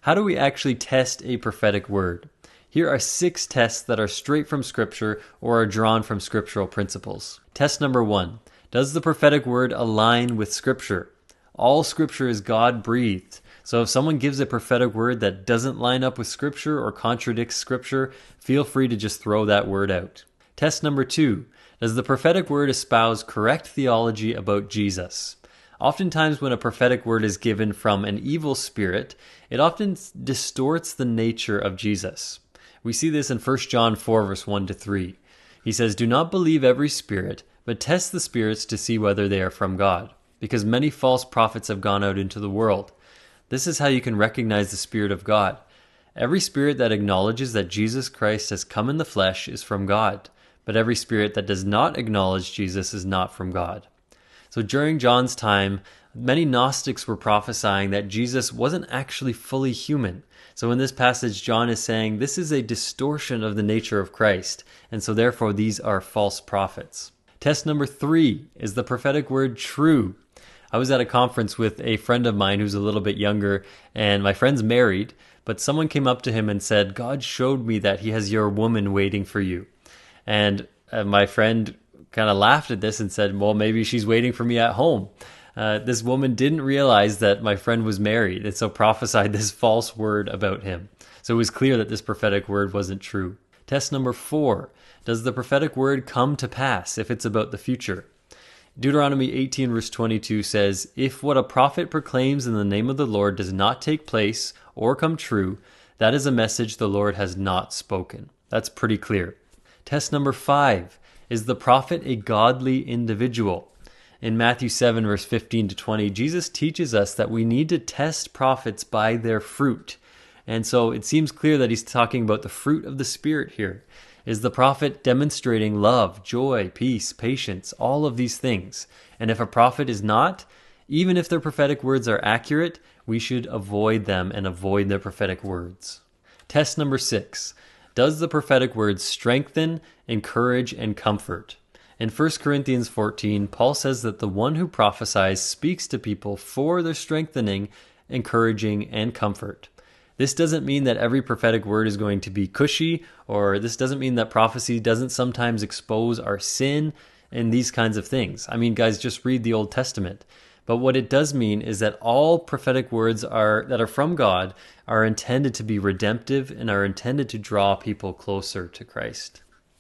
How do we actually test a prophetic word? Here are 6 tests that are straight from Scripture or are drawn from scriptural principles. Test number 1. Does the prophetic word align with Scripture? All Scripture is God-breathed. So if someone gives a prophetic word that doesn't line up with Scripture or contradicts Scripture, feel free to just throw that word out. Test number 2. Does the prophetic word espouse correct theology about Jesus? Oftentimes when a prophetic word is given from an evil spirit, it often distorts the nature of Jesus. We see this in 1 John 4, verse 1-3. He says, "Do not believe every spirit, but test the spirits to see whether they are from God, because many false prophets have gone out into the world." This is how you can recognize the Spirit of God. Every spirit that acknowledges that Jesus Christ has come in the flesh is from God, but every spirit that does not acknowledge Jesus is not from God. So during John's time, many Gnostics were prophesying that Jesus wasn't actually fully human. So in this passage, John is saying this is a distortion of the nature of Christ, and so therefore these are false prophets. Test number 3, is the prophetic word true? I was at a conference with a friend of mine who's a little bit younger, and my friend's married, but someone came up to him and said, "God showed me that he has your woman waiting for you." And my friend kind of laughed at this and said, "Well, maybe she's waiting for me at home." This woman didn't realize that my friend was married, and so prophesied this false word about him. So it was clear that this prophetic word wasn't true. Test number 4. Does the prophetic word come to pass if it's about the future? Deuteronomy 18 verse 22 says, "If what a prophet proclaims in the name of the Lord does not take place or come true, that is a message the Lord has not spoken." That's pretty clear. Test number 5. Is the prophet a godly individual? In Matthew 7 verse 15-20, Jesus teaches us that we need to test prophets by their fruit. And so it seems clear that he's talking about the fruit of the Spirit here. Is the prophet demonstrating love, joy, peace, patience, all of these things? And if a prophet is not, even if their prophetic words are accurate, we should avoid them and avoid their prophetic words. Test number 6. Does the prophetic word strengthen, encourage, and comfort? In 1 Corinthians 14, Paul says that the one who prophesies speaks to people for their strengthening, encouraging, and comfort. This doesn't mean that every prophetic word is going to be cushy, or this doesn't mean that prophecy doesn't sometimes expose our sin and these kinds of things. I mean, guys, just read the Old Testament. But what it does mean is that all prophetic words that are from God are intended to be redemptive and are intended to draw people closer to Christ.